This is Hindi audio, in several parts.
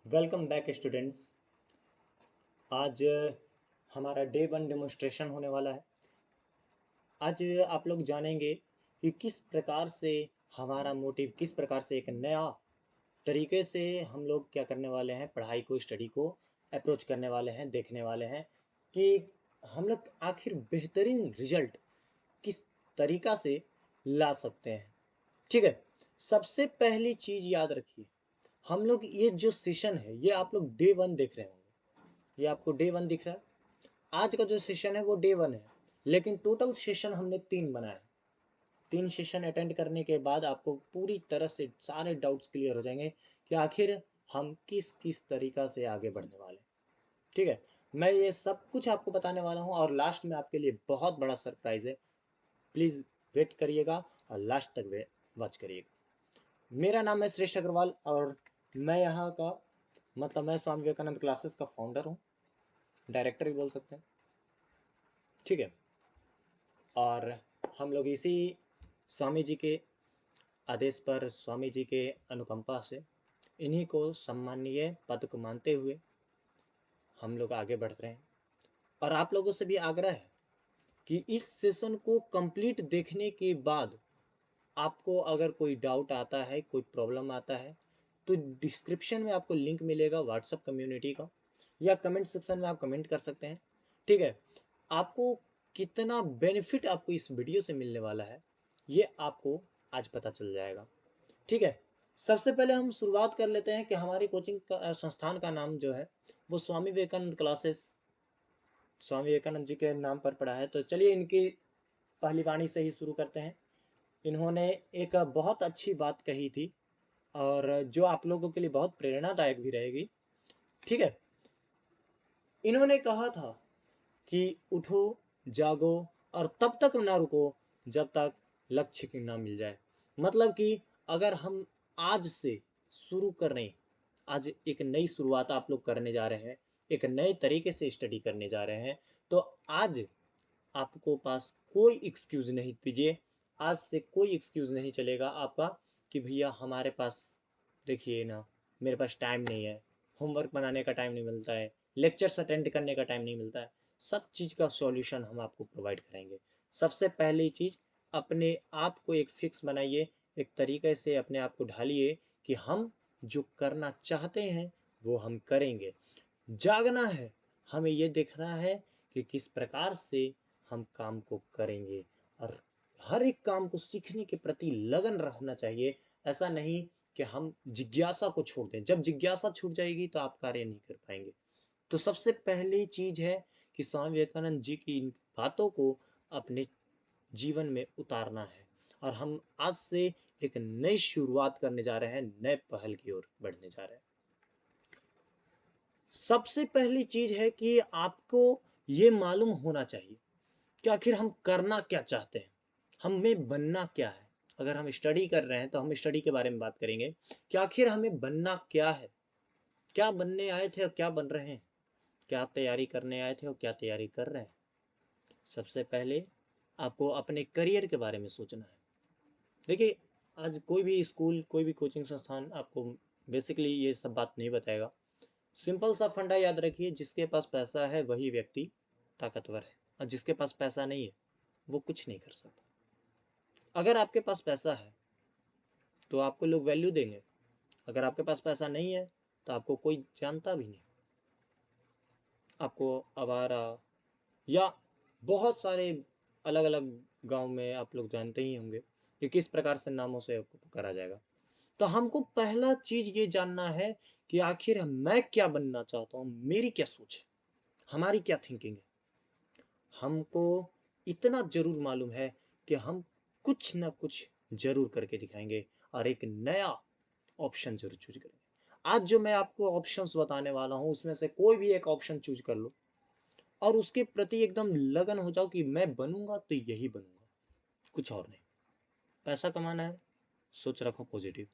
Welcome back students. आज हमारा डे 1 डेमोन्स्ट्रेशन होने वाला है। आज आप लोग जानेंगे कि किस प्रकार से हमारा मोटिव, किस प्रकार से एक नया तरीके से हम लोग क्या करने वाले हैं, पढ़ाई को, स्टडी को अप्रोच करने वाले हैं, देखने वाले हैं कि हम लोग आखिर बेहतरीन रिजल्ट किस तरीका से ला सकते हैं। ठीक है, सबसे पहली चीज़ याद रखिए, हम लोग ये जो सेशन है ये आप लोग डे 1 देख रहे होंगे। ये आपको डे 1 दिख रहा है। आज का जो सेशन है वो डे 1 है, लेकिन टोटल सेशन हमने 3 बनाया। 3 सेशन अटेंड करने के बाद आपको पूरी तरह से सारे डाउट्स क्लियर हो जाएंगे कि आखिर हम किस किस तरीका से आगे बढ़ने वाले हैं। ठीक है, मैं ये सब कुछ आपको बताने वाला हूँ और लास्ट में आपके लिए बहुत बड़ा सरप्राइज है। प्लीज़ वेट करिएगा और लास्ट तक वॉच करिएगा। मेरा नाम है श्रेष्ठ अग्रवाल और मैं यहाँ का मैं स्वामी विवेकानंद क्लासेस का फाउंडर हूँ, डायरेक्टर भी बोल सकते हैं। ठीक है, और हम लोग इसी स्वामी जी के आदेश पर, स्वामी जी के अनुकंपा से, इन्हीं को सम्मानीय पद को मानते हुए हम लोग आगे बढ़ रहे हैं। और आप लोगों से भी आग्रह है कि इस सेशन को कंप्लीट देखने के बाद आपको अगर कोई डाउट आता है, कोई प्रॉब्लम आता है, तो डिस्क्रिप्शन में आपको लिंक मिलेगा व्हाट्सएप कम्युनिटी का, या कमेंट सेक्शन में आप कमेंट कर सकते हैं। ठीक है, आपको कितना बेनिफिट आपको इस वीडियो से मिलने वाला है ये आपको आज पता चल जाएगा। ठीक है, सबसे पहले हम शुरुआत कर लेते हैं कि हमारी कोचिंग का संस्थान का नाम जो है वो स्वामी विवेकानंद क्लासेस, स्वामी विवेकानंद जी के नाम पर पड़ा है। तो चलिए इनकी पहली वाणी से ही शुरू करते हैं। इन्होंने एक बहुत अच्छी बात कही थी और जो आप लोगों के लिए बहुत प्रेरणादायक भी रहेगी। ठीक है, इन्होंने कहा था कि उठो, जागो और तब तक ना रुको जब तक लक्ष्य की ना मिल जाए। मतलब कि अगर हम आज से शुरू करें, आज एक नई शुरुआत आप लोग करने जा रहे हैं, एक नए तरीके से स्टडी करने जा रहे हैं, तो आज आपको पास कोई एक्सक्यूज़ नहीं दीजिए। आज से कोई एक्सक्यूज़ नहीं चलेगा आपका कि भैया हमारे पास, देखिए ना, मेरे पास टाइम नहीं है, होमवर्क बनाने का टाइम नहीं मिलता है, लेक्चर्स अटेंड करने का टाइम नहीं मिलता है। सब चीज़ का सॉल्यूशन हम आपको प्रोवाइड करेंगे। सबसे पहली चीज़, अपने आप को एक फिक्स बनाइए, एक तरीके से अपने आप को ढालिए कि हम जो करना चाहते हैं वो हम करेंगे। जागना है, हमें ये देखना है कि किस प्रकार से हम काम को करेंगे, और हर एक काम को सीखने के प्रति लगन रखना चाहिए। ऐसा नहीं कि हम जिज्ञासा को छोड़ दें। जब जिज्ञासा छूट जाएगी तो आप कार्य नहीं कर पाएंगे। तो सबसे पहली चीज है कि स्वामी विवेकानंद जी की इन बातों को अपने जीवन में उतारना है, और हम आज से एक नई शुरुआत करने जा रहे हैं, नए पहल की ओर बढ़ने जा रहे हैं। सबसे पहली चीज है कि आपको ये मालूम होना चाहिए कि आखिर हम करना क्या चाहते हैं, हमें बनना क्या है। अगर हम स्टडी कर रहे हैं तो हम स्टडी के बारे में बात करेंगे कि आखिर हमें बनना क्या है, क्या बनने आए थे और क्या बन रहे हैं, क्या तैयारी करने आए थे और क्या तैयारी कर रहे हैं। सबसे पहले आपको अपने करियर के बारे में सोचना है। देखिए, आज कोई भी स्कूल, कोई भी कोचिंग संस्थान आपको बेसिकली ये सब बात नहीं बताएगा। सिंपल सा फंडा याद रखिए, जिसके पास पैसा है वही व्यक्ति ताकतवर है, और जिसके पास पैसा नहीं है वो कुछ नहीं कर सकता। अगर आपके पास पैसा है तो आपको लोग वैल्यू देंगे, अगर आपके पास पैसा नहीं है तो आपको कोई जानता भी नहीं। आपको आवारा, या बहुत सारे अलग अलग गांव में आप लोग जानते ही होंगे कि किस प्रकार से नामों से आपको पुकारा जाएगा। तो हमको पहला चीज ये जानना है कि आखिर मैं क्या बनना चाहता हूँ, मेरी क्या सोच है, हमारी क्या थिंकिंग है। हमको इतना जरूर मालूम है कि हम कुछ ना कुछ जरूर करके दिखाएंगे और एक नया ऑप्शन जरूर चूज करेंगे। आज जो मैं आपको ऑप्शंस बताने वाला हूँ उसमें से कोई भी एक ऑप्शन चूज कर लो और उसके प्रति एकदम लगन हो जाओ कि मैं बनूंगा तो यही बनूंगा, कुछ और नहीं। पैसा कमाना है, सोच रखो पॉजिटिव।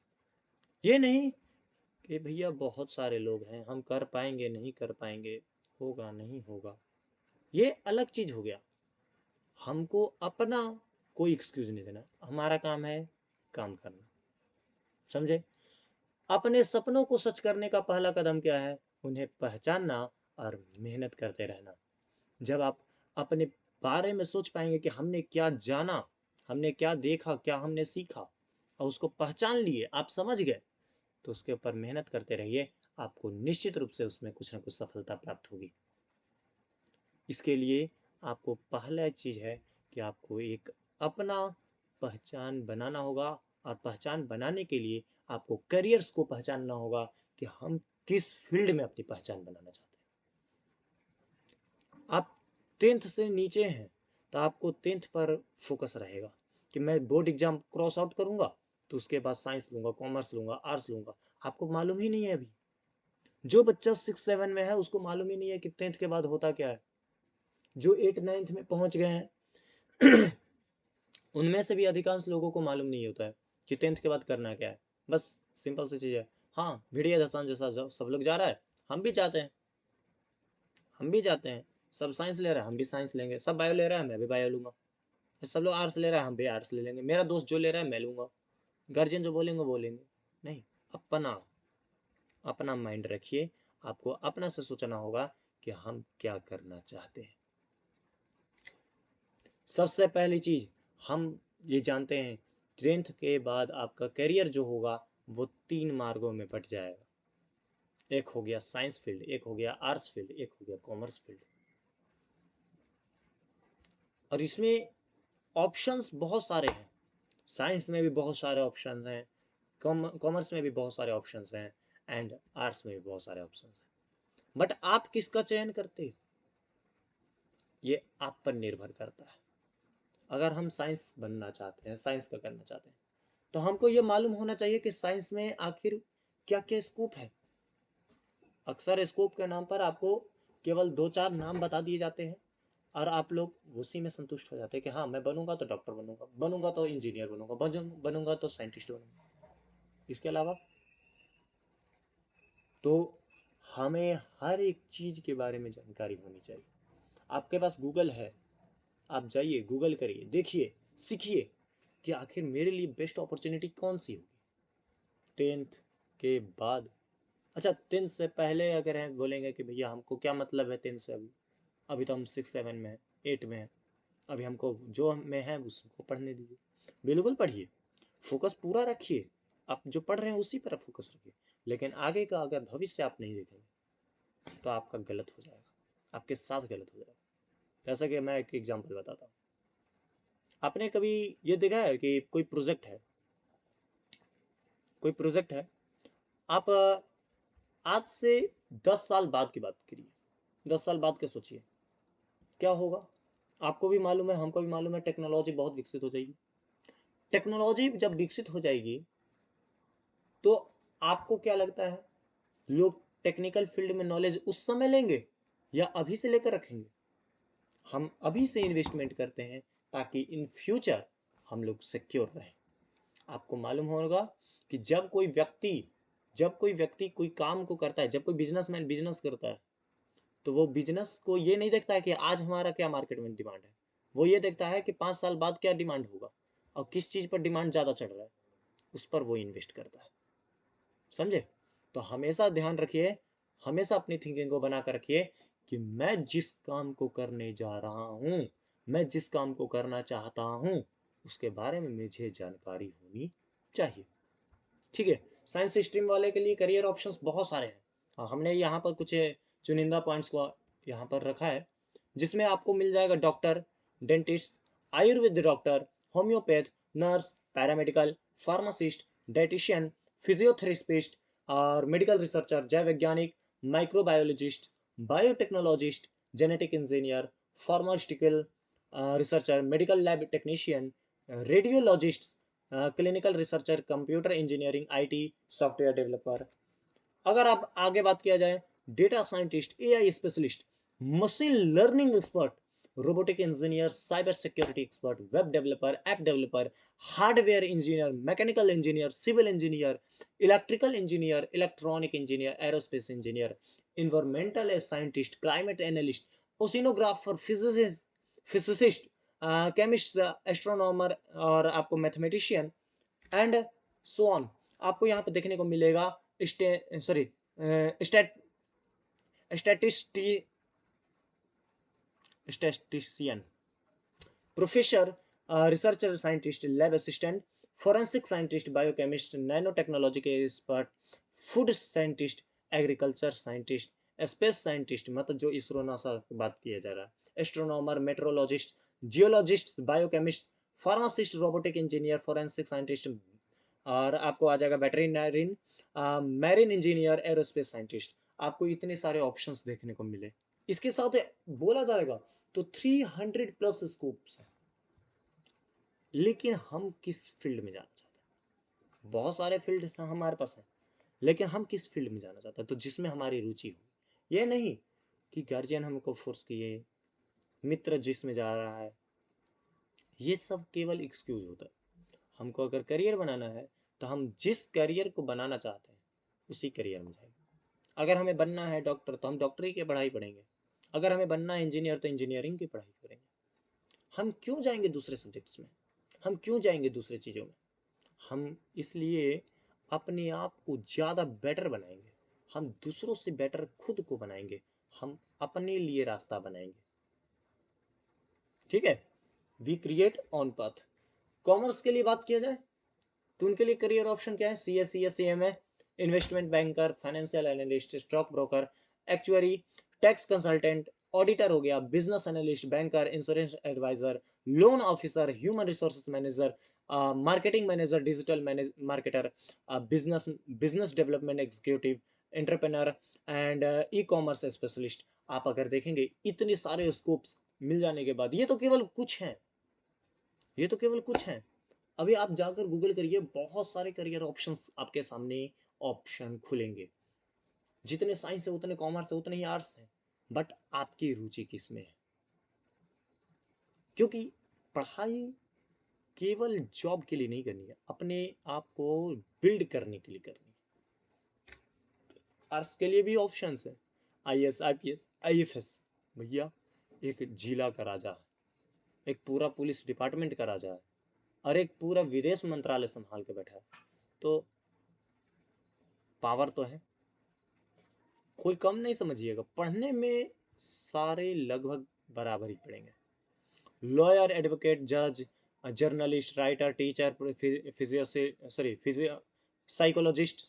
ये नहीं कि भैया बहुत सारे लोग हैं, हम कर पाएंगे नहीं कर पाएंगे, होगा नहीं होगा, ये अलग चीज हो गया। हमको अपना कोई एक्सक्यूज नहीं देना, हमारा काम है काम करना। समझे? अपने सपनों को सच करने का पहला कदम क्या है? उन्हें पहचानना और मेहनत करते रहना। जब आप अपने बारे में सोच पाएंगे कि हमने क्या जाना, हमने क्या देखा, क्या हमने सीखा और उसको पहचान लिए, आप समझ गए, तो उसके ऊपर मेहनत करते रहिए। आपको निश्चित रूप से उसमें कुछ ना कुछ सफलता प्राप्त होगी। इसके लिए आपको पहला चीज है कि आपको एक अपना पहचान बनाना होगा, और पहचान बनाने के लिए आपको करियर्स को पहचानना होगा कि हम किस फील्ड में अपनी पहचान बनाना चाहते हैं। आप 10th से नीचे हैं तो आपको 10th पर फोकस रहेगा कि मैं बोर्ड एग्जाम क्रॉस आउट करूंगा, तो उसके बाद साइंस लूंगा, कॉमर्स लूंगा, आर्ट्स लूंगा। आपको मालूम ही नहीं है अभी। जो बच्चा 6 7 में है उसको मालूम ही नहीं है कि 10th के बाद होता क्या है। जो 8 9th में पहुंच गए हैं उनमें से भी अधिकांश लोगों को मालूम नहीं होता है कि 10th के बाद करना क्या है। बस सिंपल सी चीज़ है, हाँ भिड़िया दसान जैसा सब लोग जा रहा है, हम भी जाते हैं, हम भी जाते हैं। सब साइंस ले रहा है, हम भी साइंस लेंगे। सब बायो ले रहा है, मैं भी बायो लूंगा। सब लोग आर्ट्स ले रहा है, हम भी आर्ट्स ले लेंगे। मेरा दोस्त जो ले रहा है मैं लूंगा। गार्जियन जो बोलेंगे वो लेंगे। नहीं, अपना अपना माइंड रखिए। आपको अपना से सोचना होगा कि हम क्या करना चाहते हैं। सबसे पहली चीज हम ये जानते हैं, 10th के बाद आपका करियर जो होगा वो 3 मार्गों में बट जाएगा। एक हो गया साइंस फील्ड, एक हो गया आर्ट्स फील्ड, एक हो गया कॉमर्स फील्ड। और इसमें ऑप्शंस बहुत सारे हैं। साइंस में भी बहुत सारे ऑप्शन हैं, कॉमर्स में भी बहुत सारे ऑप्शंस हैं, एंड आर्ट्स में भी बहुत सारे ऑप्शंस हैं। बट आप किसका चयन करते हो, ये आप पर निर्भर करता है। अगर हम साइंस बनना चाहते हैं, साइंस का करना चाहते हैं, तो हमको ये मालूम होना चाहिए कि साइंस में आखिर क्या क्या स्कोप है। अक्सर स्कोप के नाम पर आपको केवल 2 4 नाम बता दिए जाते हैं, और आप लोग उसी में संतुष्ट हो जाते हैं कि हाँ मैं बनूंगा तो डॉक्टर बनूंगा, बनूंगा तो इंजीनियर बनूंगा, बनूंगा तो साइंटिस्ट बनूंगा। इसके अलावा तो हमें हर एक चीज़ के बारे में जानकारी होनी चाहिए। आपके पास गूगल है, आप जाइए गूगल करिए, देखिए, सीखिए कि आखिर मेरे लिए बेस्ट अपॉर्चुनिटी कौन सी होगी 10th के बाद। अच्छा, 10th से पहले अगर हम बोलेंगे कि भैया हमको क्या मतलब है 10th से, अभी अभी तो हम 6 7 में हैं, 8 में हैं, अभी हमको जो में है उसको पढ़ने दीजिए। बिल्कुल पढ़िए, फोकस पूरा रखिए, आप जो पढ़ रहे हैं उसी पर फोकस रखिए। लेकिन आगे का अगर भविष्य आप नहीं देखेंगे तो आपका गलत हो जाएगा, आपके साथ गलत हो जाएगा। जैसा कि मैं एक एग्जांपल बताता हूँ। आपने कभी ये देखा है कि कोई प्रोजेक्ट है, कोई प्रोजेक्ट है, आप आज से 10 साल बाद की बात करिए, 10 साल बाद के सोचिए क्या होगा। आपको भी मालूम है, हमको भी मालूम है, टेक्नोलॉजी बहुत विकसित हो जाएगी। टेक्नोलॉजी जब विकसित हो जाएगी तो आपको क्या लगता है, लोग टेक्निकल फील्ड में नॉलेज उस समय लेंगे या अभी से लेकर रखेंगे? हम अभी से इन्वेस्टमेंट करते हैं ताकि इन फ्यूचर हम लोग सिक्योर रहें। आपको मालूम होगा कि जब कोई व्यक्ति कोई काम को करता है, जब कोई बिजनेसमैन बिजनेस करता है, तो वो बिजनेस को ये नहीं देखता है कि आज हमारा क्या मार्केट में डिमांड है। वो ये देखता है कि 5 साल बाद क्या डिमांड होगा और किस चीज़ पर डिमांड ज़्यादा चढ़ रहा है, उस पर वो इन्वेस्ट करता है। समझे? तो हमेशा ध्यान रखिए, हमेशा अपनी थिंकिंग को बना कर रखिए कि मैं जिस काम को करने जा रहा हूँ, मैं जिस काम को करना चाहता हूँ, उसके बारे में मुझे जानकारी होनी चाहिए। ठीक है? साइंस स्ट्रीम वाले के लिए करियर ऑप्शंस बहुत सारे हैं। हाँ, हमने यहाँ पर कुछ चुनिंदा पॉइंट्स को यहाँ पर रखा है, जिसमें आपको मिल जाएगा डॉक्टर, डेंटिस्ट, आयुर्वेद doctor, homeopath, nurse, paramedical, pharmacist, dietitian, physiotherapist और मेडिकल रिसर्चर, जैव वैज्ञानिक, microbiologist, biotechnologist, genetic engineer, pharmaceutical researcher, medical lab technician, radiologist, clinical researcher, computer engineering, IT, software developer. अगर आप आगे बात किया जाए, data scientist, AI specialist, machine learning expert, robotic engineer, cyber security expert, web developer, app developer, hardware engineer, mechanical engineer, civil engineer, electrical engineer, electronic engineer, aerospace engineer, environmental scientist, climate analyst, oceanographer, physicist, chemist, astronomer और आपको मैथमेटिशियन एंड सो ऑन। आपको यहाँ पे देखने को मिलेगा सॉरी स्टैट स्टैटिस्टी statistician, professor, researcher scientist, lab assistant, forensic scientist, biochemist, nano technology के expert, food scientist, agriculture scientist, space scientist मतलब जो इसरो नासा की बात किया जा रहा है, astronomer, metrologist, geologist, biochemist, pharmacist, robotic engineer, forensic scientist, और आपको आ जाएगा वेटरिनरिन, मैरिन इंजीनियर, एरोस्पेस साइंटिस्ट। आपको इतने सारे ऑप्शंस देखने को मिले। इसके साथ बोला जाएगा तो 300 प्लस स्कोप्स हैं। लेकिन हम किस फील्ड में जाना चाहते हैं? बहुत सारे फील्ड हमारे पास हैं, लेकिन हम किस फील्ड में जाना चाहते हैं? तो जिसमें हमारी रुचि हो। ये नहीं कि गार्जियन हमको फोर्स किए, मित्र जिसमें जा रहा है, ये सब केवल एक्सक्यूज होता है। हमको अगर करियर बनाना है तो हम जिस करियर को बनाना चाहते हैं उसी करियर में जाएंगे। अगर हमें बनना है डॉक्टर तो हम डॉक्टरी की पढ़ाई पढ़ेंगे। अगर हमें बनना है इंजीनियर तो इंजीनियरिंग की पढ़ाई करेंगे। हम क्यों जाएंगे दूसरे सब्जेक्ट्स में? हम क्यों जाएंगे दूसरे चीज़ों में? हम इसलिए अपने आप को ज़्यादा बेटर बनाएंगे। हम दूसरों से बेटर खुद को बनाएंगे। हम अपने लिए रास्ता बनाएंगे। ठीक है। We create on path. Commerce के लिए बात किया जाए तो उनके लिए करियर ऑप्शन क्या है? C S, C S C M है, investment banker, financial analyst, stock broker, actuary, tax consultant, auditor हो गया, business analyst, banker, insurance advisor, loan officer, human resources manager, marketing manager, digital marketer, business business development executive, entrepreneur and e commerce specialist. आप अगर देखेंगे इतने सारे स्कोप्स मिल जाने के बाद, ये तो केवल कुछ हैं, ये तो केवल कुछ हैं। अभी आप जाकर गूगल करिए, बहुत सारे करियर ऑप्शंस आपके सामने ऑप्शन खुलेंगे। जितने साइंस है उतने कॉमर्स है उतने ही आर्ट्स है। बट आपकी रुचि किस में है? क्योंकि पढ़ाई केवल जॉब के लिए नहीं करनी है, अपने आप को बिल्ड करने के लिए करनी है। आर्ट्स के लिए भी ऑप्शंस है, आईएएस, आईपीएस, आईएफएस। भैया एक जिला का राजा है, एक पूरा पुलिस डिपार्टमेंट का राजा है, और एक पूरा विदेश मंत्रालय संभाल के बैठा है। तो पावर तो है, कोई कम नहीं समझिएगा। पढ़ने में सारे लगभग बराबर ही पढ़ेंगे। लॉयर, एडवोकेट, जज, journalist, writer, teacher, physio psychologist,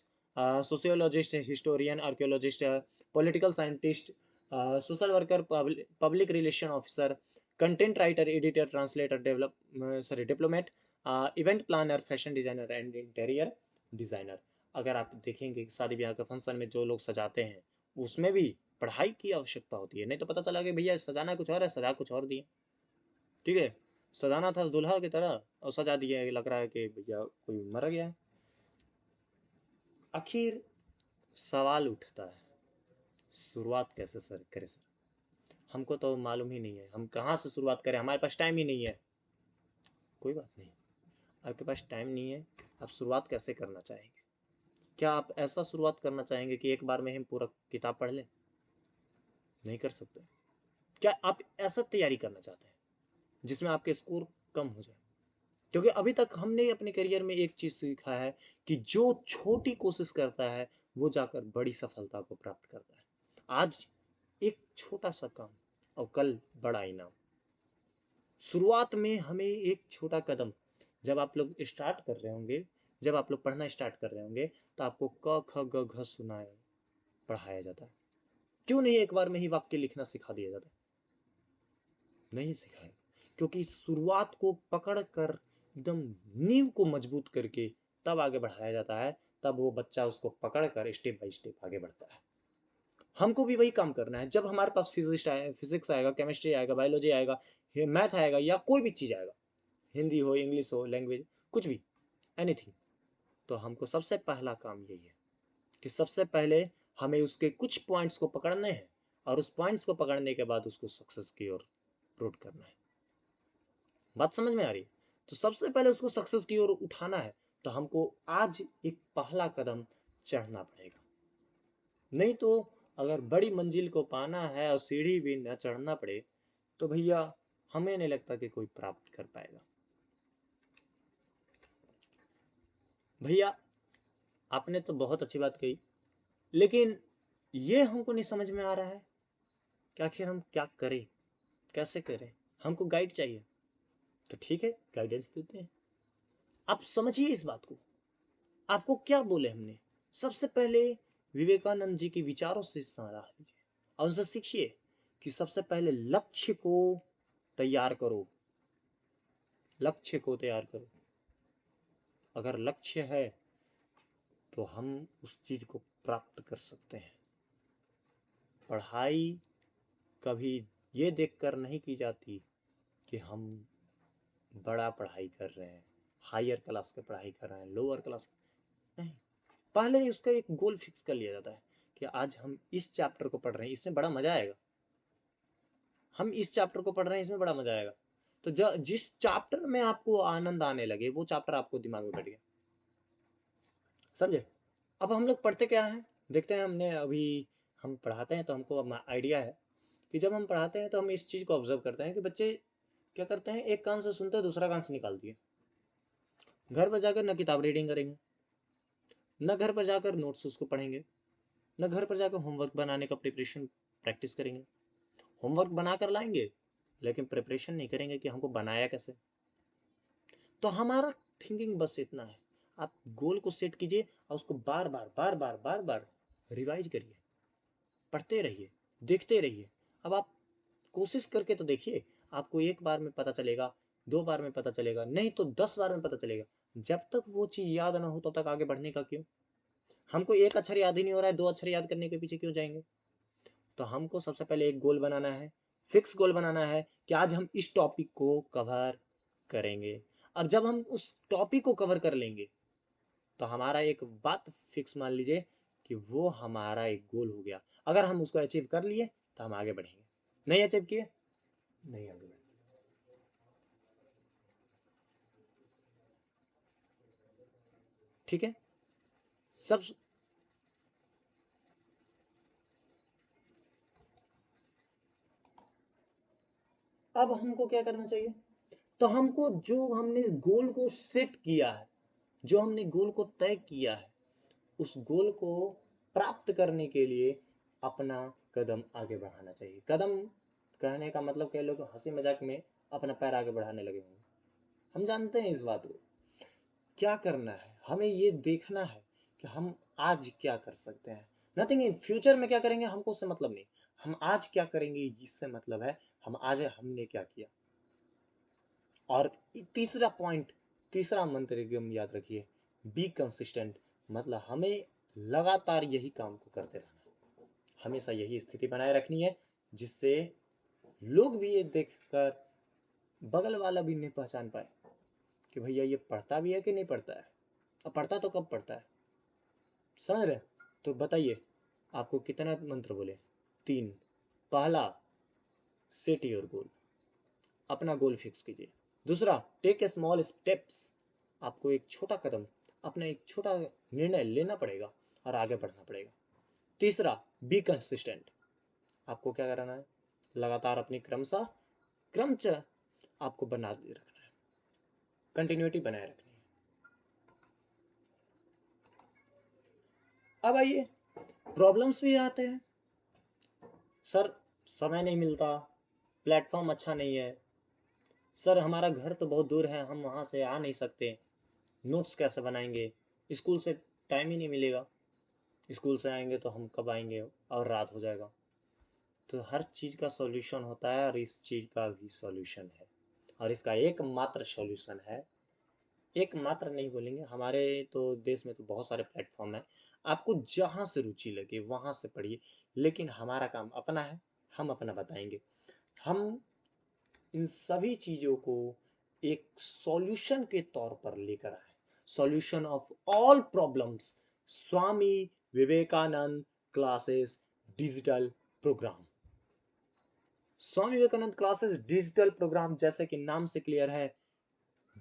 sociologist, historian, archaeologist, political scientist, social worker, public relation officer, content writer, editor, translator, diplomat, event planner, fashion designer and interior designer. अगर आप देखेंगे शादी ब्याह के फंक्शन में जो लोग सजाते हैं उसमें भी पढ़ाई की आवश्यकता होती है। नहीं तो पता चला कि भैया सजाना कुछ और है, सजा कुछ और दिए। ठीक है, सजाना था दूल्हा की तरह और सजा दिया, लग रहा है कि भैया कोई मर गया है। आखिर सवाल उठता है, शुरुआत कैसे सर करें सर? हमको तो मालूम ही नहीं है, हम कहाँ से शुरुआत करें, हमारे पास टाइम ही नहीं है। कोई बात नहीं, आपके पास टाइम नहीं है, आप शुरुआत कैसे करना चाहेंगे? क्या आप ऐसा शुरुआत करना चाहेंगे कि एक बार में हम पूरा किताब पढ़ लें? नहीं कर सकते। क्या आप ऐसा तैयारी करना चाहते हैं जिसमें आपके स्कोर कम हो जाए? क्योंकि अभी तक हमने अपने करियर में एक चीज सीखा है कि जो छोटी कोशिश करता है वो जाकर बड़ी सफलता को प्राप्त करता है। आज एक छोटा सा काम और कल बड़ा इनाम। शुरुआत में हमें एक छोटा कदम, जब आप लोग स्टार्ट कर रहे होंगे, जब आप लोग पढ़ना स्टार्ट कर रहे होंगे तो आपको क ख ग घ सुनाए पढ़ाया जाता है। क्यों नहीं एक बार में ही वाक्य लिखना सिखा दिया जाता है? नहीं सिखाया, क्योंकि शुरुआत को पकड़ कर एकदम नींव को मजबूत करके तब आगे बढ़ाया जाता है। तब वो बच्चा उसको पकड़ कर स्टेप बाय स्टेप आगे बढ़ता है। हमको भी वही काम करना है। जब हमारे पास फिजिक्स आएगा, केमिस्ट्री आएगा, बायोलॉजी आएगा, मैथ आएगा, या कोई भी चीज़ आएगा, हिंदी हो, इंग्लिश हो, लैंग्वेज कुछ भी, एनीथिंग, तो हमको सबसे पहला काम यही है कि सबसे पहले हमें उसके कुछ पॉइंट्स को पकड़ने हैं, और उस पॉइंट्स को पकड़ने के बाद उसको सक्सेस की ओर रूट करना है। बात समझ में आ रही है? तो सबसे पहले उसको सक्सेस की ओर उठाना है, तो हमको आज एक पहला कदम चढ़ना पड़ेगा। नहीं तो अगर बड़ी मंजिल को पाना है और सीढ़ी भी न चढ़ना पड़े तो भैया हमें नहीं लगता कि कोई प्राप्त कर पाएगा। भैया आपने तो बहुत अच्छी बात कही, लेकिन ये हमको नहीं समझ में आ रहा है कि आखिर हम क्या करें, कैसे करें। हमको गाइड चाहिए, तो ठीक है, गाइडेंस देते हैं। आप समझिए इस बात को। आपको क्या बोले हमने? सबसे पहले विवेकानंद जी के विचारों से सराह लीजिए और उनसे सीखिए कि सबसे पहले लक्ष्य को तैयार करो। लक्ष्य को तैयार करो। अगर लक्ष्य है तो हम उस चीज को प्राप्त कर सकते हैं। पढ़ाई कभी ये देखकर नहीं की जाती कि हम बड़ा पढ़ाई कर रहे हैं, हायर क्लास की पढ़ाई कर रहे हैं, लोअर क्लास नहीं। पहले ही उसका एक गोल फिक्स कर लिया जाता है कि आज हम इस चैप्टर को पढ़ रहे हैं, इसमें बड़ा मजा आएगा। हम इस चैप्टर को पढ़ रहे हैं, इसमें बड़ा मजा आएगा। तो जिस चैप्टर में आपको आनंद आने लगे वो चैप्टर आपको दिमाग में बैठ गया। समझे? अब हम लोग पढ़ते क्या है, देखते हैं। हमने अभी हम पढ़ाते हैं तो हमको आइडिया है कि जब हम पढ़ाते हैं तो हम इस चीज़ को ऑब्जर्व करते हैं कि बच्चे क्या करते हैं, एक कान से सुनते हैं, दूसरा कान से निकाल दिए। घर पर जाकर न किताब रीडिंग करेंगे, न घर पर जाकर नोट्स उसको पढ़ेंगे, न घर पर जाकर होमवर्क बनाने का प्रिपरेशन प्रैक्टिस करेंगे। होमवर्क बना कर लाएंगे लेकिन प्रिपरेशन नहीं करेंगे कि हमको बनाया कैसे। तो हमारा थिंकिंग बस इतना है। आप गोल को सेट कीजिए और उसको बार बार बार बार बार बार रिवाइज करिए, पढ़ते रहिए, देखते रहिए। अब आप कोशिश करके तो देखिए, आपको एक बार में पता चलेगा, दो बार में पता चलेगा, नहीं तो 10 बार में पता चलेगा। जब तक वो चीज़ याद ना हो तब तक आगे बढ़ने का क्यों? हमको एक अक्षर याद ही नहीं हो रहा है, 2 अक्षर याद करने के पीछे क्यों जाएंगे? तो हमको सबसे पहले एक गोल बनाना है, फिक्स गोल बनाना है कि आज हम इस टॉपिक को कवर करेंगे। और जब हम उस टॉपिक को कवर कर लेंगे तो हमारा एक बात फिक्स मान लीजिए कि वो हमारा एक गोल हो गया। अगर हम उसको अचीव कर लिए तो हम आगे बढ़ेंगे, नहीं अचीव किए नहीं आगे बढ़ेंगे। ठीक है। सब। अब हमको क्या करना चाहिए? तो हमको जो हमने गोल को सेट किया है, जो हमने गोल को तय किया है, उस गोल को प्राप्त करने के लिए अपना कदम आगे बढ़ाना चाहिए। कदम कहने का मतलब कई लोग हंसी मजाक में अपना पैर आगे बढ़ाने लगे होंगे। हम जानते हैं इस बात को। क्या करना है, हमें ये देखना है कि हम आज क्या कर सकते हैं। नथिंग इन फ्यूचर में क्या करेंगे हमको उससे मतलब नहीं। हम आज क्या करेंगे इससे मतलब है, हम आज हमने क्या किया। और तीसरा पॉइंट, तीसरा मंत्र एकदम याद रखिए, बी कंसिस्टेंट। मतलब हमें लगातार यही काम को करते रहना है, हमेशा यही स्थिति बनाए रखनी है, जिससे लोग भी ये देखकर, बगल वाला भी नहीं पहचान पाए कि भैया ये पढ़ता भी है कि नहीं पढ़ता है। अब पढ़ता तो कब पढ़ता है, समझ रहे? तो बताइए, आपको कितना मंत्र बोले? 3। पहला, सेट योर गोल, अपना गोल फिक्स कीजिए। दूसरा, टेक ए स्मॉल स्टेप्स, आपको एक छोटा कदम, अपना एक छोटा निर्णय लेना पड़ेगा और आगे बढ़ना पड़ेगा। तीसरा, बी कंसिस्टेंट, आपको क्या करना है, लगातार अपनी क्रमच आपको बना रखना है, कंटिन्यूटी बनाए रखनी है। अब आइए, प्रॉब्लम्स भी आते हैं। सर, समय नहीं मिलता, प्लेटफॉर्म अच्छा नहीं है, सर हमारा घर तो बहुत दूर है, हम वहाँ से आ नहीं सकते, नोट्स कैसे बनाएंगे, स्कूल से टाइम ही नहीं मिलेगा, स्कूल से आएंगे तो हम कब आएंगे और रात हो जाएगा। तो हर चीज़ का सॉल्यूशन होता है और इस चीज़ का भी सॉल्यूशन है। और इसका एकमात्र सॉल्यूशन है, एकमात्र नहीं बोलेंगे, हमारे तो देश में तो बहुत सारे प्लेटफॉर्म हैं, आपको जहाँ से रुचि लगे वहाँ से पढ़िए। लेकिन हमारा काम अपना है, हम अपना बताएंगे। हम इन सभी चीज़ों को एक सॉल्यूशन के तौर पर लेकर आए। Solution of all problems, Swami Vivekananda classes digital program. Swami Vivekananda classes digital program, जैसे कि नाम से क्लियर है,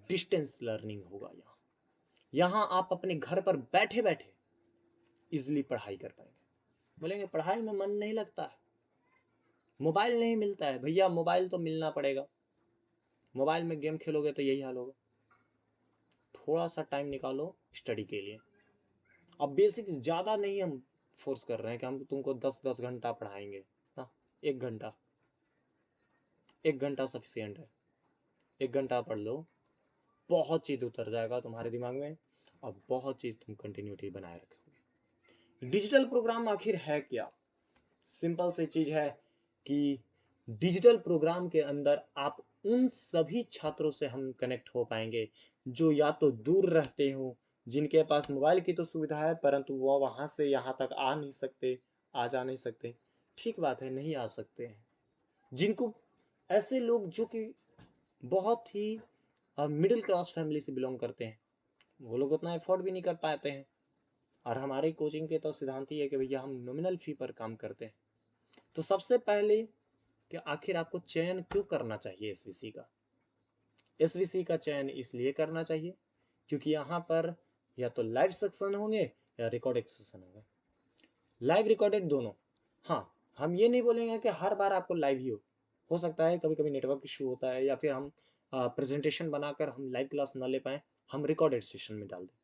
डिस्टेंस लर्निंग होगा। यहाँ यहाँ आप अपने घर पर बैठे बैठे इजिली पढ़ाई कर पाएंगे। बोलेंगे पढ़ाई में मन नहीं लगता है, मोबाइल नहीं मिलता है। भैया मोबाइल तो मिलना पड़ेगा, मोबाइल में गेम खेलोगे तो यही हाल होगा। थोड़ा सा टाइम निकालो स्टडी के लिए, अब बेसिक ज़्यादा नहीं हम फोर्स कर रहे हैं कि हम तुमको 10-10 घंटा पढ़ाएंगे ना। 1 घंटा, 1 घंटा सफिशियंट है। 1 घंटा पढ़ लो, बहुत चीज़ उतर जाएगा तुम्हारे दिमाग में और बहुत चीज़ तुम कंटिन्यूटी बनाए रखोगे। डिजिटल प्रोग्राम आखिर है क्या? सिंपल सी चीज़ है कि डिजिटल प्रोग्राम के अंदर आप उन सभी छात्रों से हम कनेक्ट हो पाएंगे जो या तो दूर रहते हो, जिनके पास मोबाइल की तो सुविधा है परंतु वो वहाँ से यहाँ तक आ नहीं सकते, आ जा नहीं सकते। ठीक बात है, नहीं आ सकते हैं। जिनको ऐसे लोग जो कि बहुत ही मिडिल क्लास फैमिली से बिलोंग करते हैं, वो लोग उतना एफोर्ड भी नहीं कर पाते हैं। और हमारे कोचिंग के तो सिद्धांत ही है कि भैया हम नॉमिनल फी पर काम करते हैं। तो सबसे पहले कि आखिर आपको चयन क्यों करना चाहिए एसवीसी का? एसवीसी का चयन इसलिए करना चाहिए क्योंकि यहाँ पर या तो लाइव सेक्शन होंगे या रिकॉर्डेड सेशन होंगे। लाइव रिकॉर्डेड दोनों। हाँ, हम ये नहीं बोलेंगे कि हर बार आपको लाइव ही हो सकता है कभी कभी नेटवर्क इशू होता है या फिर हम प्रेजेंटेशन बनाकर हम लाइव क्लास ना ले पाए, हम रिकॉर्डेड सेशन में डाल दें।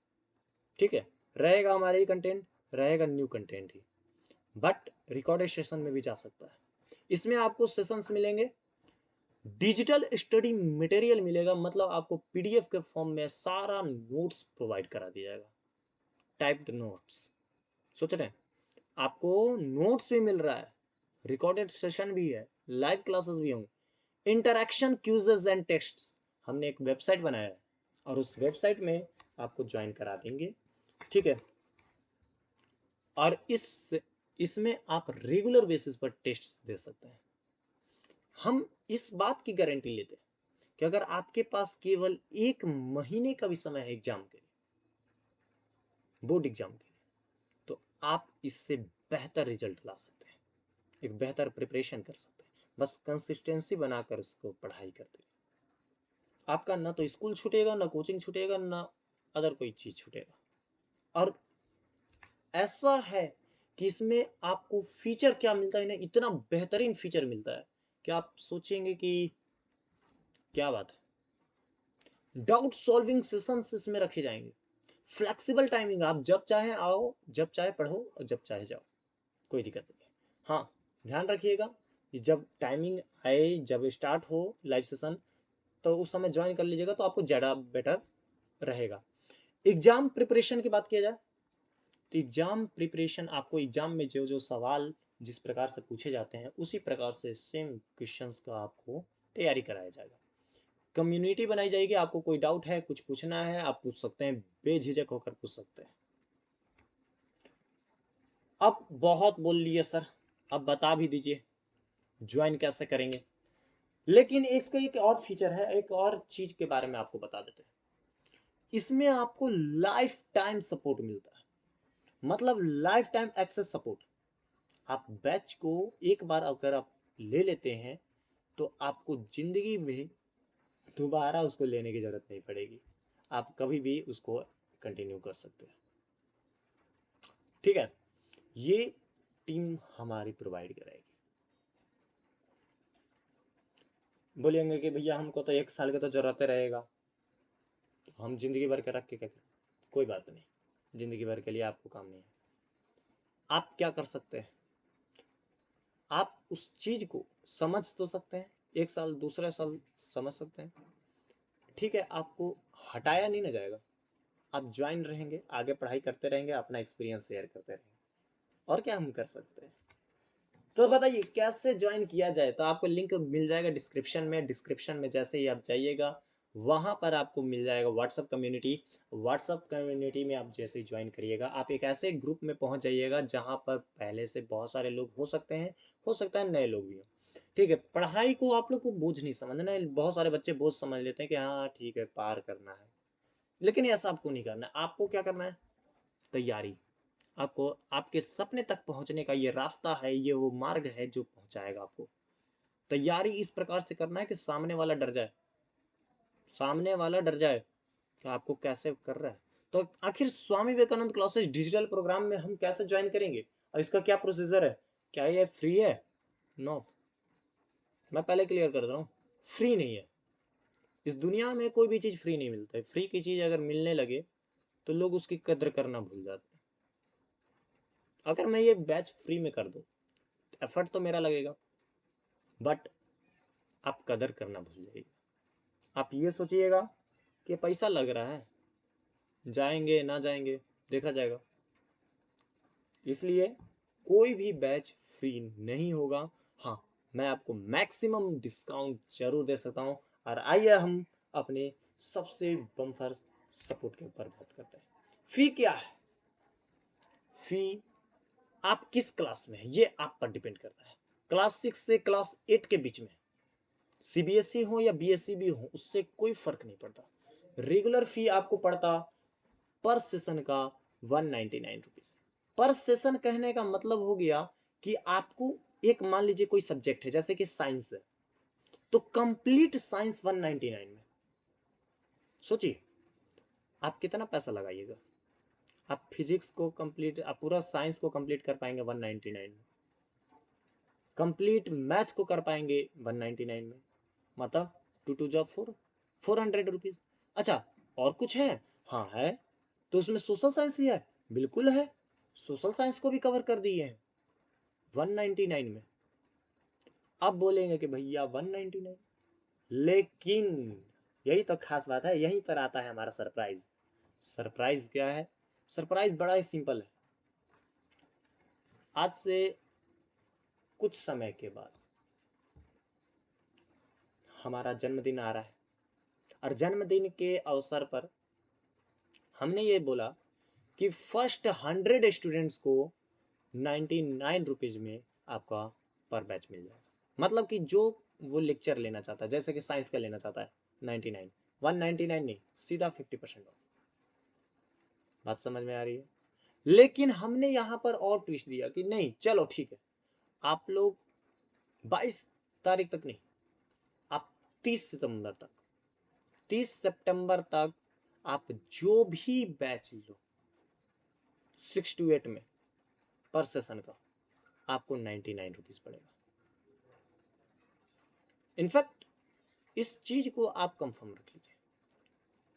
ठीक है, रहेगा हमारे ही कंटेंट, रहेगा new content he, but recorded session में भी जा सकता है। इसमें आपको सेशंस मिलेंगे, डिजिटल स्टडी मटेरियल मिलेगा, मतलब आपको पीडीएफ के फॉर्म में सारा नोट्स प्रोवाइड करा दिया जाएगा, टाइप्ड नोट्स। सोच रहे हैं, आपको नोट्स भी मिल रहा है, रिकॉर्डेड सेशन भी है, लाइव क्लासेस भी होंगे, इंटरैक्शन क्यूजेस एंड टेस्ट्स। हमने एक वेबसाइट बनाया है और उस वेबसाइट में आपको ज्वाइन करा देंगे। ठीक है, और इसमें आप रेगुलर बेसिस पर टेस्ट दे सकते हैं। हम इस बात की गारंटी लेते हैं कि अगर आपके पास केवल 1 महीने का भी समय है एग्जाम के लिए, बोर्ड एग्जाम के लिए, तो आप इससे बेहतर रिजल्ट ला सकते हैं, एक बेहतर प्रिपरेशन कर सकते हैं। बस कंसिस्टेंसी बनाकर इसको पढ़ाई करते हैं, आपका ना तो स्कूल छूटेगा, ना कोचिंग छूटेगा, ना अदर कोई चीज छूटेगा। और ऐसा है कि इसमें आपको फीचर क्या मिलता है ना, इतना बेहतरीन फीचर मिलता है कि आप सोचेंगे कि क्या बात है। डाउट सॉल्विंग सेशंस इसमें रखे जाएंगे, फ्लेक्सिबल टाइमिंग, आप जब चाहे आओ, जब चाहे पढ़ो और जब चाहे जाओ, कोई दिक्कत नहीं है। हाँ, ध्यान रखिएगा कि जब टाइमिंग आए, जब स्टार्ट हो लाइव सेशन, तो उस समय ज्वाइन कर लीजिएगा तो आपको ज़्यादा बेटर रहेगा। एग्जाम प्रिपरेशन की बात किया जाए तो एग्जाम प्रिपरेशन, आपको एग्जाम में जो जो सवाल जिस प्रकार से पूछे जाते हैं उसी प्रकार से सेम क्वेश्चंस का आपको तैयारी कराया जाएगा। कम्युनिटी बनाई जाएगी, आपको कोई डाउट है, कुछ पूछना है, आप पूछ सकते हैं, बेझिझक होकर पूछ सकते हैं। अब बहुत बोल लिए सर, अब बता भी दीजिए ज्वाइन कैसे करेंगे। लेकिन इसका एक और फीचर है, एक और चीज के बारे में आपको बता देते हैं। इसमें आपको लाइफ टाइम सपोर्ट मिलता है, मतलब लाइफ टाइम एक्सेस सपोर्ट। आप बैच को एक बार अगर आप ले लेते हैं तो आपको जिंदगी में दोबारा उसको लेने की जरूरत नहीं पड़ेगी, आप कभी भी उसको कंटिन्यू कर सकते हैं। ठीक है, ये टीम हमारी प्रोवाइड कराएगी। बोलेंगे कि भैया हमको तो 1 साल का तो जरूरत रहेगा, तो हम जिंदगी भर के रख के क्या करें? कोई बात नहीं, जिंदगी भर के लिए आपको काम नहीं है। आप क्या कर सकते हैं, आप उस चीज को समझ तो सकते हैं, 1 साल दूसरा साल समझ सकते हैं। ठीक है, आपको हटाया नहीं ना जाएगा, आप ज्वाइन रहेंगे, आगे पढ़ाई करते रहेंगे, अपना एक्सपीरियंस शेयर करते रहेंगे, और क्या हम कर सकते हैं। तो बताइए कैसे ज्वाइन किया जाए, तो आपको लिंक मिल जाएगा डिस्क्रिप्शन में। डिस्क्रिप्शन में जैसे ही आप जाइएगा वहां पर आपको मिल जाएगा व्हाट्सअप कम्युनिटी। व्हाट्सअप कम्युनिटी में आप जैसे ही ज्वाइन करिएगा, आप एक ऐसे ग्रुप में पहुंच जाइएगा जहां पर पहले से बहुत सारे लोग हो सकते हैं, हो सकता है नए लोग भी हो। ठीक है, पढ़ाई को आप लोग को बोझ नहीं समझना है। बहुत सारे बच्चे बोझ समझ लेते हैं कि हाँ ठीक है पार करना है, लेकिन ऐसा आपको नहीं करना है। आपको क्या करना है, तैयारी। आपको आपके सपने तक पहुंचने का ये रास्ता है, ये वो मार्ग है जो पहुंचाएगा आपको। तैयारी इस प्रकार से करना है कि सामने वाला डर जाए, सामने वाला डर जाए कि आपको कैसे कर रहा है। तो आखिर स्वामी विवेकानंद क्लासेस डिजिटल प्रोग्राम में हम कैसे ज्वाइन करेंगे और इसका क्या प्रोसीजर है, क्या ये फ्री है? नो, मैं पहले क्लियर कर रहा हूँ, फ्री नहीं है। इस दुनिया में कोई भी चीज़ फ्री नहीं मिलता है। फ्री की चीज़ अगर मिलने लगे तो लोग उसकी कद्र करना भूल जाते हैं। अगर मैं ये बैच फ्री में कर दूं, एफर्ट तो मेरा लगेगा, बट आप कदर करना भूल जाइएगा। आप ये सोचिएगा कि पैसा लग रहा है, जाएंगे ना जाएंगे देखा जाएगा। इसलिए कोई भी बैच फ्री नहीं होगा। हाँ, मैं आपको मैक्सिमम डिस्काउंट जरूर दे सकता हूँ। और आइए हम अपने सबसे बम्पर सपोर्ट के ऊपर बात करते हैं। फी क्या है? फी आप किस क्लास में है ये आप पर डिपेंड करता है। क्लास 6 से क्लास 8 के बीच में सीबीएसई हो या बीएसई भी हो, उससे कोई फर्क नहीं पड़ता। रेगुलर फी आपको पड़ता पर सेशन का 199 रुपीज। पर सेशन कहने का मतलब हो गया कि आपको एक, मान लीजिए कोई सब्जेक्ट है जैसे कि साइंस है, तो कंप्लीट साइंस 199 में। सोचिए आप कितना पैसा लगाइएगा। आप फिजिक्स को कंप्लीट, आप पूरा साइंस को कंप्लीट कर पाएंगे 199 में, कंप्लीट मैथ को कर पाएंगे 199 में, मतलब 2 2 जा 4, 400 रुपीज। अच्छा, और कुछ है? हाँ है। तो उसमें सोशल साइंस भी है, बिल्कुल है। सोशल साइंस को भी कवर कर दिए हैं 199 में। अब बोलेंगे कि भैया 199, लेकिन यही तो खास बात है, यहीं पर आता है हमारा सरप्राइज। सरप्राइज क्या है? सरप्राइज बड़ा ही सिंपल है। आज से कुछ समय के बाद हमारा जन्मदिन आ रहा है, और जन्मदिन के अवसर पर हमने ये बोला कि फर्स्ट 100 स्टूडेंट्स को 99 रुपीज में आपका पर बैच मिल जाएगा। मतलब कि जो वो लेक्चर लेना चाहता है, जैसे कि साइंस का लेना चाहता है 99, 199 नहीं, सीधा 50% ऑफ। बात समझ में आ रही है? लेकिन हमने यहां पर और ट्विस्ट दिया कि नहीं चलो ठीक है, आप लोग 22 तारीख तक नहीं, आप 30 सितंबर तक, 30 सितंबर तक आप जो भी बैच लो 6 to 8 में पर सेशन का, आपको 99 रुपीज पड़ेगा। इनफैक्ट इस चीज को आप कंफर्म रख लीजिए,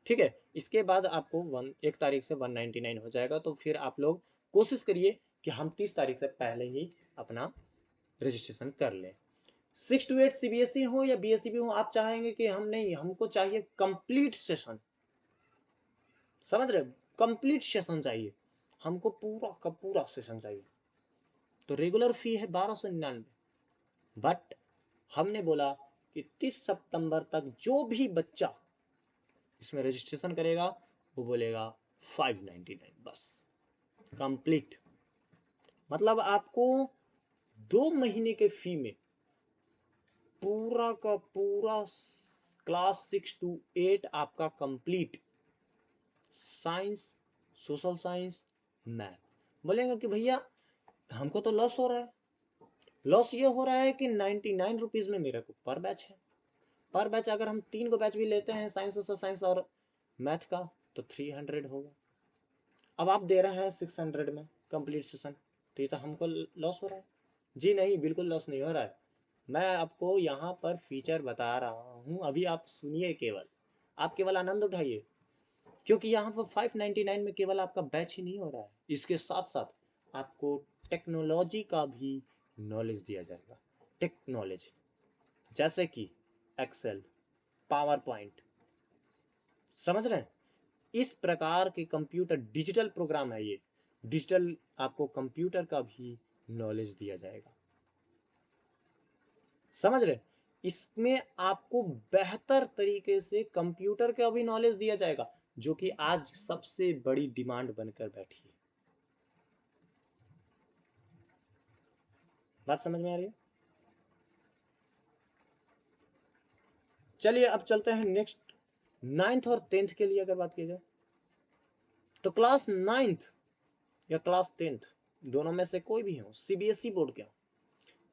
ठीक है। इसके बाद आपको 1 तारीख से 199 हो जाएगा। तो फिर आप लोग कोशिश करिए कि हम 30 तारीख से पहले ही अपना रजिस्ट्रेशन कर लें। 6 to 8 सीबीएसई हो या बीएसई भी हो, आप चाहेंगे कि हम नहीं, हमको चाहिए कंप्लीट सेशन, समझ रहे? कंप्लीट सेशन चाहिए हमको, पूरा का पूरा सेशन चाहिए। तो रेगुलर फी है 1299, बट हमने बोला कि 30 सितंबर तक जो भी बच्चा इसमें रजिस्ट्रेशन करेगा वो बोलेगा 599 बस, कंप्लीट। मतलब आपको 2 महीने के फी में पूरा का पूरा क्लास 6 to 8 आपका complete science, social science, math. बोलेगा कि भैया हमको तो लॉस हो रहा है। लॉस ये हो रहा है कि 99 रुपीज में मेरे को पर बैच है। पर बैच अगर हम 3 को बैच भी लेते हैं, साइंस, सोशल साइंस और मैथ का, तो 300 होगा। अब आप दे रहे हैं 600 में कंप्लीट सेशन, तो ये तो हमको लॉस हो रहा है। जी नहीं, बिल्कुल लॉस नहीं हो रहा है। मैं आपको यहाँ पर फीचर बता रहा हूँ, अभी आप सुनिए, केवल आप केवल आनंद उठाइए। क्योंकि यहाँ पर 599 में केवल आपका बैच ही नहीं हो रहा है, इसके साथ साथ आपको टेक्नोलॉजी का भी नॉलेज दिया जाएगा। टेक्नोलॉजी जैसे कि एक्सेल, पावर पॉइंट, समझ रहे हैं? इस प्रकार के कंप्यूटर डिजिटल प्रोग्राम है ये, डिजिटल आपको कंप्यूटर का भी नॉलेज दिया जाएगा, समझ रहे? इसमें आपको बेहतर तरीके से कंप्यूटर का भी नॉलेज दिया जाएगा, जो कि आज सबसे बड़ी डिमांड बनकर बैठी है। बात समझ में आ रही है? चलिए अब चलते हैं नेक्स्ट, 9th और 10th के लिए अगर बात की जाए, तो क्लास 9th या क्लास 10th दोनों में से कोई भी हो, सीबीएसई बोर्ड के हो,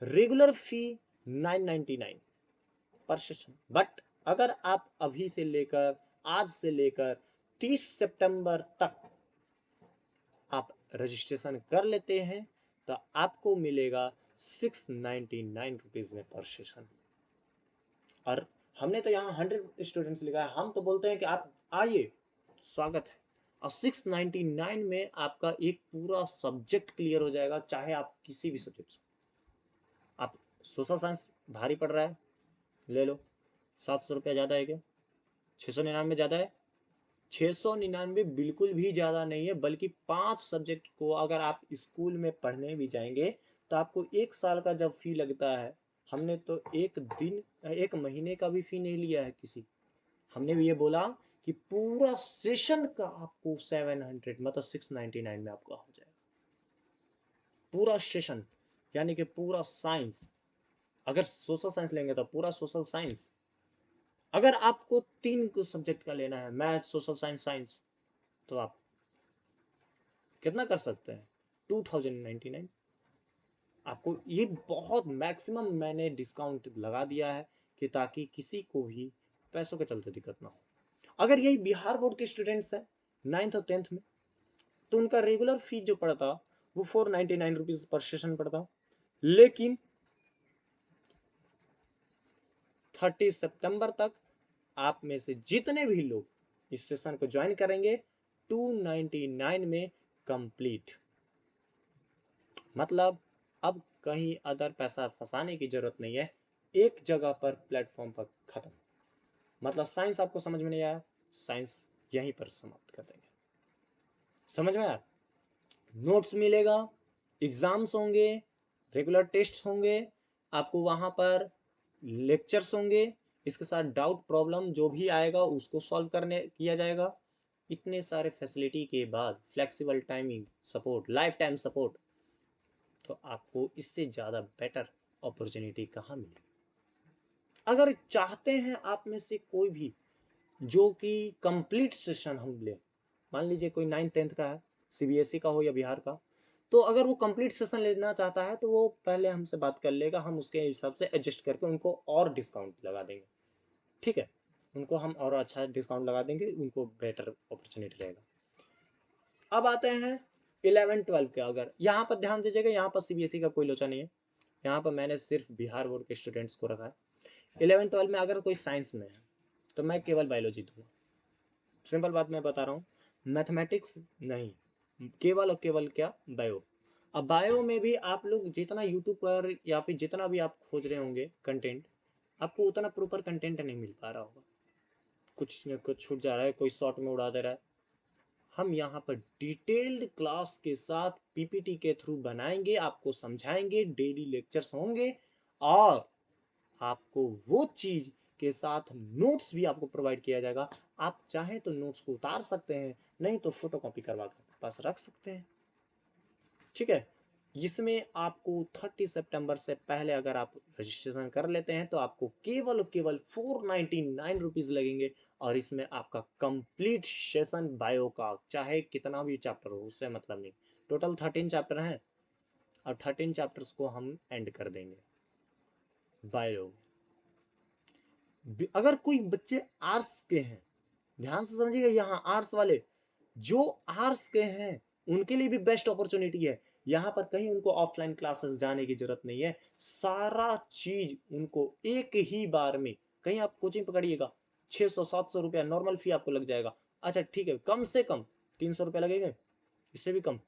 रेगुलर फी 999 पर सेशन। बट अगर आप अभी से लेकर, आज से लेकर 30 सितंबर तक आप रजिस्ट्रेशन कर लेते हैं, तो आपको मिलेगा 699 रुपीज में पर सेशन। और हमने तो यहाँ 100 स्टूडेंट्स लिखा है, हम तो बोलते हैं कि आप आइए, स्वागत है, और 699 में आपका एक पूरा सब्जेक्ट क्लियर हो जाएगा, चाहे आप किसी भी सब्जेक्ट। आप सोशल साइंस भारी पड़ रहा है, ले लो। 700 रुपया ज़्यादा है क्या? 699 ज़्यादा है? 699 बिल्कुल भी ज़्यादा नहीं है, बल्कि 5 सब्जेक्ट को अगर आप स्कूल में पढ़ने भी जाएंगे तो आपको 1 साल का जब फी लगता है, हमने तो एक दिन 1 महीने का भी फी नहीं लिया है किसी। हमने भी ये बोला कि पूरा सेशन का आपको 700 मतलब 699 में आपका हो जाएगा पूरा सेशन, यानी कि पूरा साइंस। अगर सोशल साइंस लेंगे तो पूरा सोशल साइंस। अगर आपको 3 सब्जेक्ट का लेना है, मैथ, सोशल साइंस, साइंस, तो आप कितना कर सकते हैं? 2099। आपको ये बहुत मैक्सिमम मैंने डिस्काउंट लगा दिया है कि ताकि किसी को भी पैसों के चलते दिक्कत ना हो। अगर यही बिहार बोर्ड के स्टूडेंट्स हैं 9th और 10th में, तो उनका रेगुलर फीस जो पड़ता वो 499 रुपीज पर सेशन पड़ता। लेकिन 30 सितंबर तक आप में से जितने भी लोग इस सेशन को ज्वाइन करेंगे 299 में कंप्लीट। मतलब अब कहीं अदर पैसा फंसाने की जरूरत नहीं है, एक जगह पर प्लेटफॉर्म पर खत्म। मतलब साइंस आपको समझ में नहीं आया, साइंस यहीं पर समाप्त कर देंगे। समझ में आया? नोट्स मिलेगा, एग्जाम्स होंगे, रेगुलर टेस्ट होंगे, आपको वहां पर लेक्चर्स होंगे, इसके साथ डाउट प्रॉब्लम जो भी आएगा उसको सॉल्व करने किया जाएगा। इतने सारे फैसिलिटी के बाद flexible timing support, life time support, तो आपको इससे ज़्यादा बेटर अपॉर्चुनिटी कहाँ मिलेगी? अगर चाहते हैं आप में से कोई भी जो कि कंप्लीट सेशन हम ले, मान लीजिए कोई 9th-10th का है, सीबीएसई का हो या बिहार का, तो अगर वो कंप्लीट सेशन लेना चाहता है तो वो पहले हमसे बात कर लेगा, हम उसके हिसाब से एडजस्ट करके उनको और डिस्काउंट लगा देंगे। ठीक है, उनको हम और अच्छा डिस्काउंट लगा देंगे, उनको बेटर अपॉर्चुनिटी रहेगा। अब आते हैं 11-12 के। अगर यहाँ पर ध्यान दीजिएगा, यहाँ पर सीबीएसई का कोई लोचा नहीं है, यहाँ पर मैंने सिर्फ बिहार बोर्ड के स्टूडेंट्स को रखा है। 11-12 में अगर कोई साइंस में है तो मैं केवल बायोलॉजी दूंगा। सिंपल बात मैं बता रहा हूँ, मैथमेटिक्स नहीं, केवल और केवल क्या, बायो। अब बायो में भी आप लोग जितना यूट्यूब पर या फिर जितना भी आप खोज रहे होंगे कंटेंट, आपको उतना प्रॉपर कंटेंट नहीं मिल पा रहा होगा, कुछ न कुछ छूट जा रहा है, कोई शॉर्ट में उड़ा दे रहा है। हम यहाँ पर डिटेल्ड क्लास के साथ पीपीटी के थ्रू बनाएंगे, आपको समझाएंगे, डेली लेक्चर्स होंगे, और आपको वो चीज के साथ नोट्स भी आपको प्रोवाइड किया जाएगा। आप चाहें तो नोट्स को उतार सकते हैं, नहीं तो फोटो कॉपी करवा कर पास रख सकते हैं। ठीक है, इसमें आपको 30 सितंबर से पहले अगर आप रजिस्ट्रेशन कर लेते हैं तो आपको केवल और केवल 499 रुपीज लगेंगे, और इसमें आपका कंप्लीट सेशन बायो का, चाहे कितना भी चैप्टर हो उससे मतलब नहीं। टोटल 13 चैप्टर हैं और 13 चैप्टर्स को हम एंड कर देंगे बायो। अगर कोई बच्चे आर्ट्स के हैं, ध्यान से समझिएगा, यहाँ आर्ट्स वाले जो आर्ट्स के हैं उनके लिए भी बेस्ट अपॉर्चुनिटी है। यहाँ पर कहीं उनको ऑफलाइन क्लासेस जाने की जरूरत नहीं है, सारा चीज उनको एक ही बार में। कहीं आप कोचिंग पकड़िएगा 600-700 रुपया नॉर्मल फी आपको लग जाएगा। अच्छा ठीक है, कम से कम 300 रुपया लगेंगे, इससे भी कम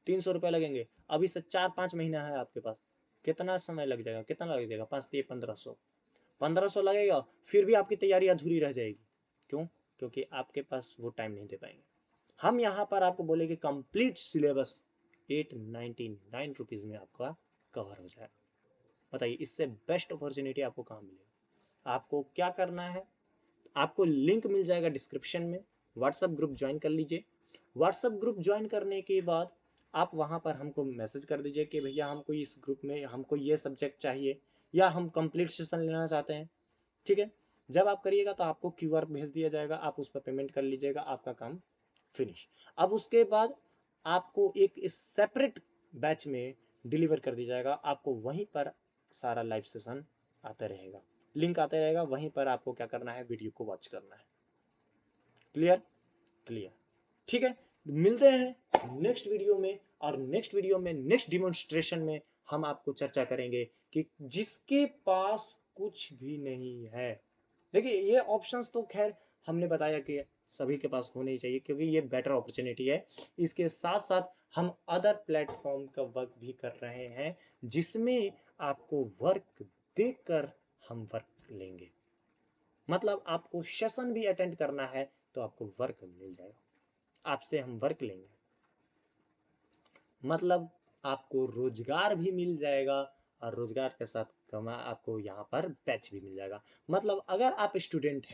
300 रुपया लगेंगे। अभी से 4-5 महीना है आपके पास, कितना समय लग जाएगा, कितना लग जाएगा, 5-1500, 1500 लगेगा, फिर भी आपकी तैयारी अधूरी रह जाएगी। क्यों? क्योंकि आपके पास वो टाइम नहीं दे पाएंगे। हम यहाँ पर आपको बोलेंगे कंप्लीट सिलेबस 899 रुपीज़ में आपका कवर हो जाएगा। बताइए इससे बेस्ट अपॉर्चुनिटी आपको कहाँ मिलेगा? आपको क्या करना है, आपको लिंक मिल जाएगा डिस्क्रिप्शन में, व्हाट्सएप ग्रुप ज्वाइन कर लीजिए। व्हाट्सएप ग्रुप ज्वाइन करने के बाद आप वहाँ पर हमको मैसेज कर दीजिए कि भैया हमको इस ग्रुप में हमको ये सब्जेक्ट चाहिए, या हम कंप्लीट सेशन लेना चाहते हैं। ठीक है, जब आप करिएगा तो आपको क्यूआर भेज दिया जाएगा, आप उस पर पेमेंट कर लीजिएगा, आपका काम फिनिश। अब उसके बाद आपको एक सेपरेट बैच में डिलीवर कर दिया जाएगा, आपको वहीं पर सारा लाइव सेशन आता रहेगा, लिंक आता रहेगा, वहीं पर आपको क्या करना है, वीडियो को वॉच करना है। क्लियर? क्लियर। ठीक है, मिलते हैं नेक्स्ट वीडियो में, और नेक्स्ट वीडियो में नेक्स्ट डिमोन्स्ट्रेशन में हम आपको चर्चा करेंगे कि जिसके पास कुछ भी नहीं है, देखिए ये ऑप्शंस तो खैर हमने बताया कि सभी के पास होनी चाहिए, क्योंकि ये बेटर अपॉर्चुनिटी है। इसके साथ साथ हम अदर प्लेटफॉर्म का वर्क भी कर रहे हैं, जिसमें आपको वर्क देकर हम वर्क लेंगे। मतलब आपको सेशन भी अटेंड करना है तो आपको वर्क मिल जाएगा, आपसे हम वर्क लेंगे। मतलब आपको रोजगार भी मिल जाएगा, और रोजगार के साथ कमा आपको यहाँ पर बैच भी मिल जाएगा। मतलब अगर आप स्टूडेंट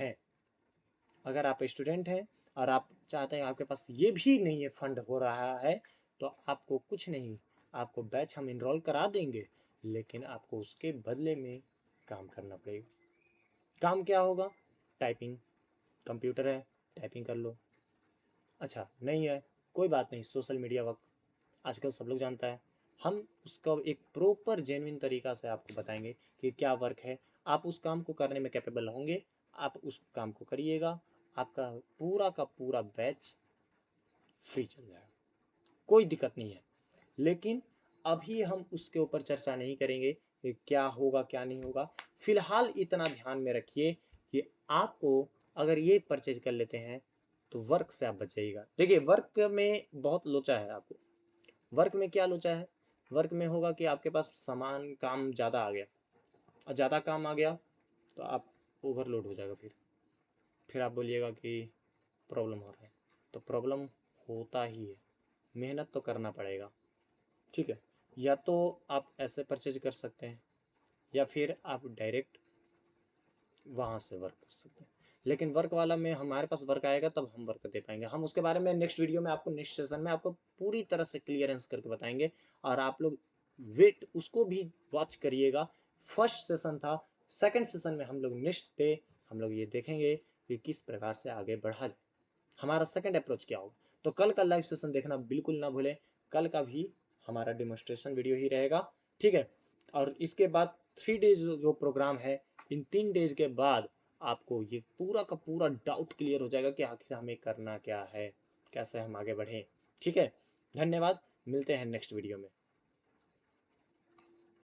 हैं और आप चाहते हैं, आपके पास ये भी नहीं है, फंड हो रहा है, तो आपको कुछ नहीं, आपको बैच हम इनरोल करा देंगे, लेकिन आपको उसके बदले में काम करना पड़ेगा। काम क्या होगा? टाइपिंग। कंप्यूटर है, टाइपिंग कर लो। अच्छा नहीं है, कोई बात नहीं, सोशल मीडिया वर्क आजकल सब लोग जानता है। हम उसका एक प्रॉपर जेन्युइन तरीका से आपको बताएंगे कि क्या वर्क है। आप उस काम को करने में कैपेबल होंगे, आप उस काम को करिएगा, आपका पूरा का पूरा बैच फ्री चल जाएगा, कोई दिक्कत नहीं है। लेकिन अभी हम उसके ऊपर चर्चा नहीं करेंगे कि क्या होगा क्या नहीं होगा। फिलहाल इतना ध्यान में रखिए कि आपको अगर ये परचेज कर लेते हैं तो वर्क से आप बच जाइएगा। देखिए, वर्क में बहुत लोचा है आपको। वर्क में क्या लोचा है? वर्क में होगा कि आपके पास सामान काम ज़्यादा आ गया, और ज़्यादा काम आ गया तो आप ओवरलोड हो जाएगा। फिर आप बोलिएगा कि प्रॉब्लम हो रहा है, तो प्रॉब्लम होता ही है, मेहनत तो करना पड़ेगा। ठीक है, या तो आप ऐसे परचेज कर सकते हैं, या फिर आप डायरेक्ट वहाँ से वर्क कर सकते हैं। लेकिन वर्क वाला में हमारे पास वर्क आएगा तब हम वर्क दे पाएंगे। हम उसके बारे में नेक्स्ट वीडियो में आपको, नेक्स्ट सेशन में आपको पूरी तरह से क्लियरेंस करके बताएंगे, और आप लोग वेट उसको भी वॉच करिएगा। फर्स्ट सेशन था, सेकंड सेशन में हम लोग नेक्स्ट डे हम लोग ये देखेंगे कि किस प्रकार से आगे बढ़ा जाए, हमारा सेकंड अप्रोच क्या होगा। तो कल का लाइव सेशन देखना बिल्कुल ना भूलें, कल का भी हमारा डेमोन्स्ट्रेशन वीडियो ही रहेगा। ठीक है, और इसके बाद 3 डेज जो प्रोग्राम है, इन 3 डेज के बाद आपको ये पूरा का पूरा डाउट क्लियर हो जाएगा कि आखिर हमें करना क्या है, कैसे हम आगे बढ़ें। ठीक है, धन्यवाद, मिलते हैं नेक्स्ट वीडियो में।